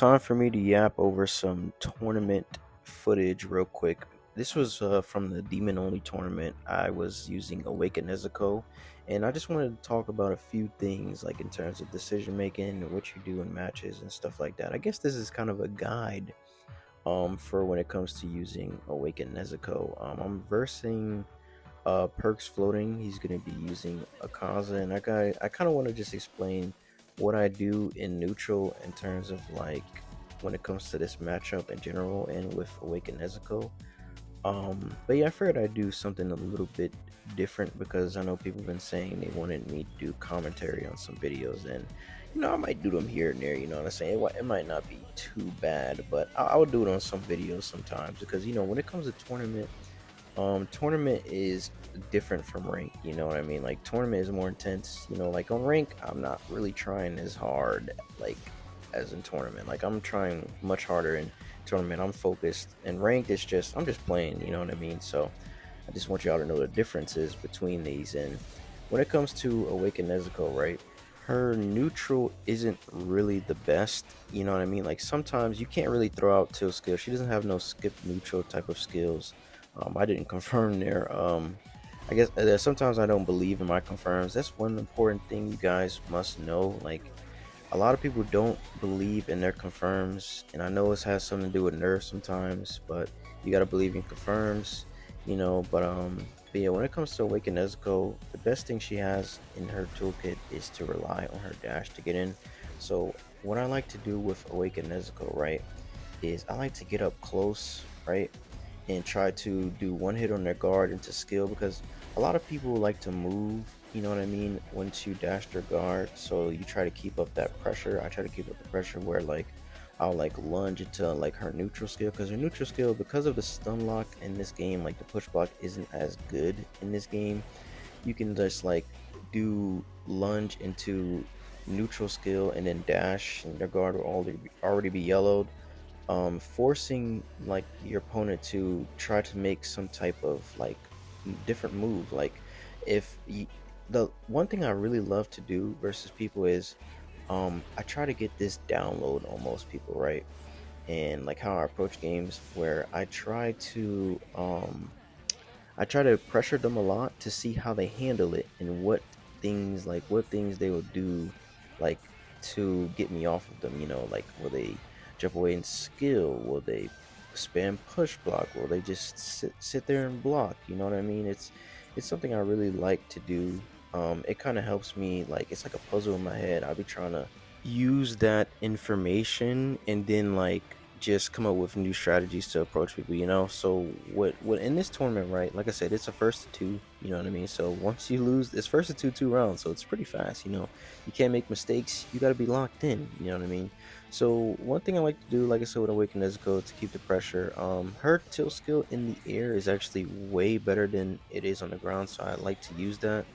time for me to yap over some tournament footage real quick. This was from the Demon Only tournament. I was using Awaken Nezuko, and I just wanted to talk about a few things, like in terms of decision making and what you do in matches and stuff like that. I guess this is kind of a guide for when it comes to using Awaken Nezuko. I'm versing Perks Floating. He's going to be using Akaza, and I kind of want to just explain what I do in neutral in terms of like when it comes to this matchup in general and with Awaken Nezuko. But yeah, I figured I'd do something a little bit different because I know people have been saying they wanted me to do commentary on some videos, and I might do them here and there. You know what I'm saying? It might not be too bad, but I would do it on some videos sometimes because when it comes to tournament is different from rank. You know what I mean? Like tournament is more intense. Like on rank, I'm not really trying as hard like as in tournament. Like I'm trying much harder in tournament. I'm focused, and ranked is just I'm just playing. You know what I mean? So I just want y'all to know the differences between these. And when it comes to Awaken Nezuko, right? Her neutral isn't really the best. You know what I mean? Like sometimes you can't really throw out tilt skills. She doesn't have no skip neutral type of skills. I didn't confirm there. I guess sometimes I don't believe in my confirms. That's one important thing you guys must know. Like a lot of people don't believe in their confirms, and I know this has something to do with nerfs sometimes, but you gotta believe in confirms, but yeah, when it comes to Awaken Nezuko, the best thing she has in her toolkit is to rely on her dash to get in. So what I like to do with Awaken Nezuko, right, is I like to get up close, right, and try to do one hit on their guard into skill, because a lot of people like to move, you know what I mean, once you dash their guard. So you try to keep up that pressure. I try to keep up the pressure where like I'll like lunge into like her neutral skill, because her neutral skill, because of the stun lock in this game, like the push block isn't as good in this game. You can just like do lunge into neutral skill and then dash, and their guard will already be yellowed, forcing like your opponent to try to make some type of like different move. Like if you, the one thing I really love to do versus people is I try to get this download on most people, right? And like how I approach games, where I try to pressure them a lot to see how they handle it and what things they will do, like to get me off of them. Like will they jump away in skill? Will they spam push block? Will they just sit there and block? You know what I mean? It's something I really like to do. It kind of helps me, like it's like a puzzle in my head. I'll be trying to use that information and then like just come up with new strategies to approach people. So what in this tournament, right, like I said, it's a first to two. You know what I mean? So once you lose, it's first to two rounds, so it's pretty fast. You can't make mistakes. You got to be locked in. You know what I mean? So one thing I like to do, like I said, with Awaken Nezuko, to keep the pressure, her tilt skill in the air is actually way better than it is on the ground, so I like to use that.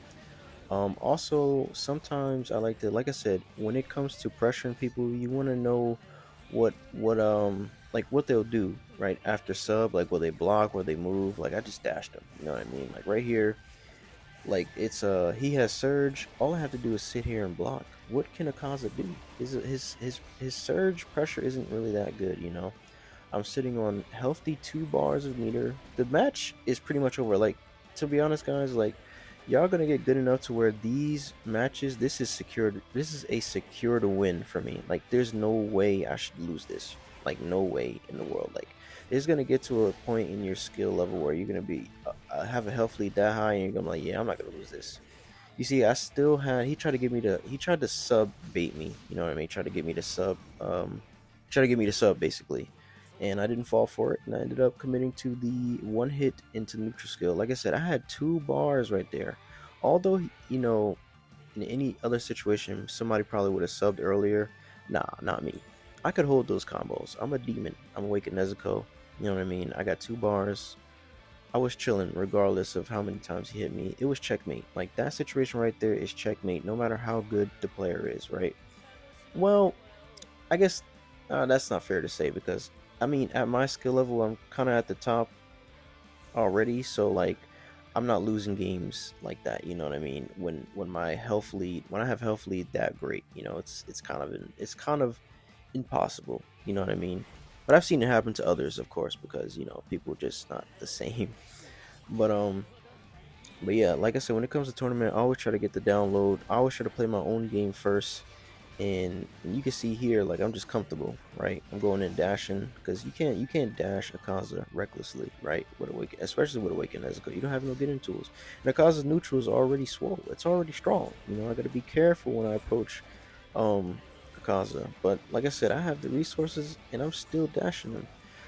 Also, sometimes I like to, like I said, when it comes to pressuring people, you want to know what they'll do right after sub. Like, will they block? Will they move? Like, I just dashed them. You know what I mean? Like right here, like it's he has surge. All I have to do is sit here and block. What can Akaza do? His surge pressure isn't really that good. I'm sitting on healthy 2 bars of meter. The match is pretty much over. Like, to be honest, guys, like y'all gonna get good enough to where these matches, this is secured. This is a secure to win for me. Like, there's no way I should lose this. Like, no way in the world. Like, it's gonna get to a point in your skill level where you're gonna be have a health lead that high, and you're gonna be like, yeah, I'm not gonna lose this. You see, I still had. He tried to sub bait me. You know what I mean? Tried to get me to sub. Try to get me to sub basically, and I didn't fall for it, and I ended up committing to the one hit into neutral skill. Like I said, I had 2 bars right there. Although in any other situation, somebody probably would have subbed earlier. Nah, not me. I could hold those combos. I'm a demon. I'm awake at Nezuko. You know what I mean? I got 2 bars. I was chilling regardless of how many times he hit me. It was checkmate. Like, that situation right there is checkmate, no matter how good the player is, right? Well, I guess that's not fair to say, because I mean, at my skill level, I'm kind of at the top already. So like, I'm not losing games like that. You know what I mean? When my health lead, when I have health lead that great, it's kind of impossible. You know what I mean? But I've seen it happen to others, of course, because people just not the same. But but yeah, like I said, when it comes to tournament, I always try to get the download. I always try to play my own game first, and you can see here, like I'm just comfortable, right? I'm going in dashing because you can't dash Akaza recklessly, right? With Awaken, especially with Awaken Nezuko, you don't have no getting tools. And Akaza's neutral is already swole. It's already strong. I got to be careful when I approach um Akaza. But like I said, I have the resources and I'm still dashing him.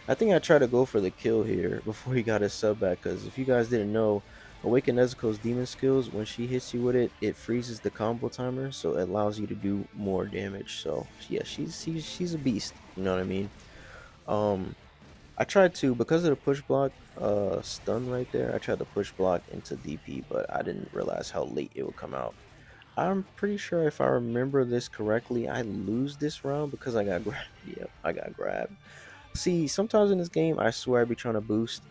I think I tried to go for the kill here before he got his sub back, because if you guys didn't know, Awaken Nezuko's demon skills, when she hits you with it, it freezes the combo timer, so it allows you to do more damage. So yeah, she's a beast. You know what I mean? Um, I tried to, because of the push block stun right there. I tried to push block into DP, but I didn't realize how late it would come out. I'm pretty sure if I remember this correctly, I lose this round because I got grabbed. Yep, I got grabbed. See, sometimes in this game, I swear I be trying to boost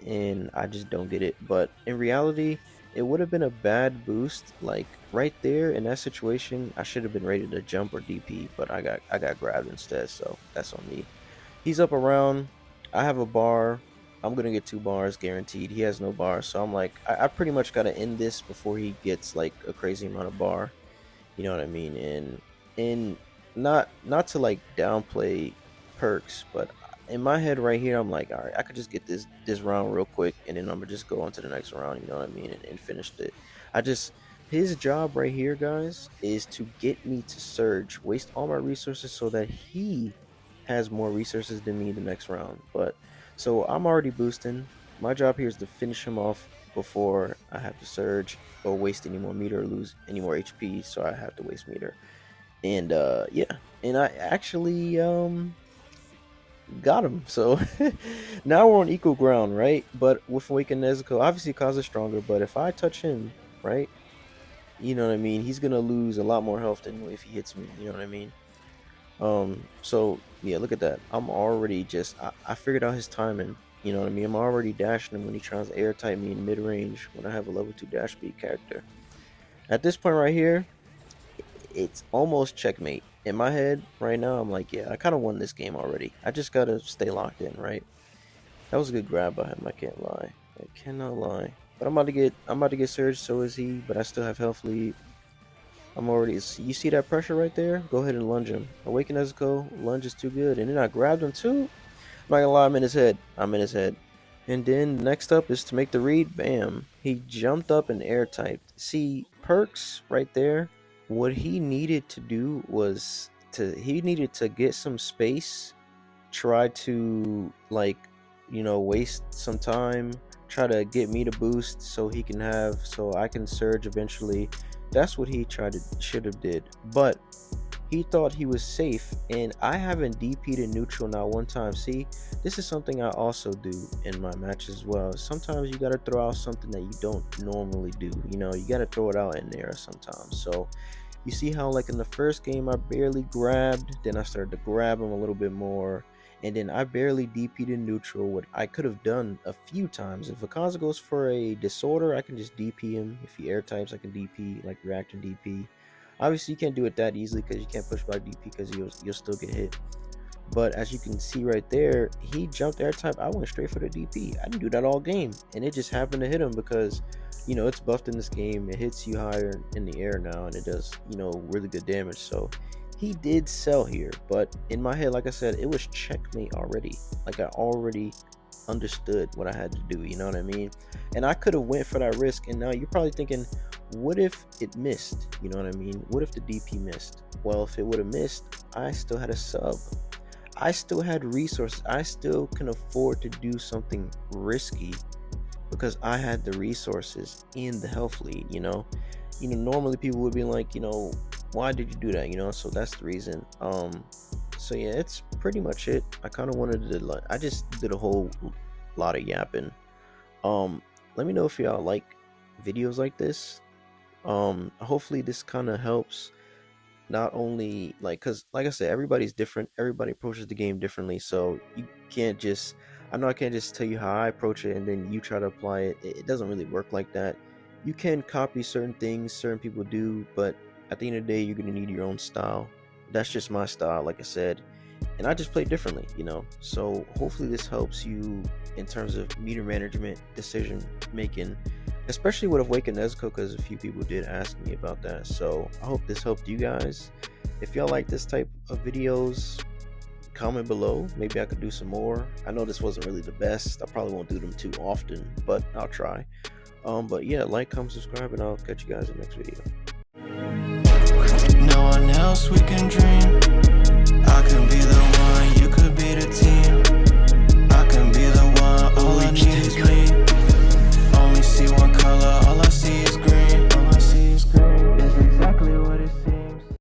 and I just don't get it. But in reality, it would have been a bad boost. Like right there in that situation, I should have been ready to jump or DP, but I got grabbed instead. So that's on me. He's up around. I have a bar. I'm gonna get 2 bars guaranteed. He has no bar, so I'm like, I pretty much gotta end this before he gets like a crazy amount of bar. You know what I mean? And not to like downplay perks, but in my head right here, I'm like, all right, I could just get this round real quick, and then I'm gonna just go on to the next round. You know what I mean? And finish it. I just His job right here, guys, is to get me to surge, waste all my resources so that he has more resources than me the next round. But so I'm already boosting. My job here is to finish him off before I have to surge or waste any more meter or lose any more HP, so I have to waste meter. And yeah, and I actually got him. So now we're on equal ground, right? But with Awaken Nezuko, obviously Kaza's stronger, but if I touch him, right, you know what I mean, he's gonna lose a lot more health than if he hits me, you know what I mean? So yeah, look at that. I'm already just I figured out his timing. You know what I mean? I'm already dashing him when he tries to air type me in mid range when I have a level 2 dash speed character. At this point right here, it's almost checkmate. In my head right now, I'm like, yeah, I kind of won this game already. I just gotta stay locked in, right? That was a good grab by him. I can't lie. I cannot lie. But I'm about to get surged. So is he. But I still have health lead. I'm already. You see that pressure right there? Go ahead and lunge him. Awaken Nezuko. Lunge is too good. And then I grabbed him too. I'm not gonna lie. I'm in his head. I'm in his head. And then next up is to make the read. Bam. He jumped up and air typed. See, perks right there. What he needed to do was he needed to get some space, try to like, waste some time, try to get me to boost so he can so I can surge eventually. That's what he should have did. But he thought he was safe, and I haven't DP'd in neutral not one time. See, this is something I also do in my matches as well. Sometimes you gotta throw out something that you don't normally do. You gotta throw it out in there sometimes. So you see how, like, in the first game I barely grabbed, then I started to grab him a little bit more, and then I barely DP'd in neutral, what I could have done a few times. If Akaza goes for a disorder, I can just DP him. If he air types, I can DP, like react and DP. Obviously, you can't do it that easily because you can't push back DP because you'll still get hit. But as you can see right there, he jumped air type. I went straight for the DP. I didn't do that all game, and it just happened to hit him because it's buffed in this game. It hits you higher in the air now, and it does really good damage. So he did sell here, but in my head, like I said, it was checkmate already. Like, I already understood what I had to do. You know what I mean? And I could have went for that risk. And now you're probably thinking, what if it missed? You know what I mean? What if the DP missed? Well, if it would have missed, I still had a sub. I still had resources. I still can afford to do something risky because I had the resources in the health lead. Normally people would be like, why did you do that? So that's the reason. So yeah, it's pretty much it. I kind of wanted to, I just did a whole lot of yapping. Let me know if y'all like videos like this. Hopefully this kind of helps. Not only, because like I said, everybody's different. Everybody approaches the game differently. So you can't just, I know I can't just tell you how I approach it and then you try to apply it. It doesn't really work like that. You can copy certain things certain people do, but at the end of the day, you're going to need your own style. That's just my style, like I said. and I just play differently, you know. So hopefully this helps you in terms of meter management, decision making, especially with Awakened Nezuko, because a few people did ask me about that. So I hope this helped you guys. If y'all like this type of videos, comment below. Maybe I could do some more. I know this wasn't really the best. I probably won't do them too often, but I'll try. But yeah, like, comment, subscribe, and I'll catch you guys in the next video. No one else we can dream. I can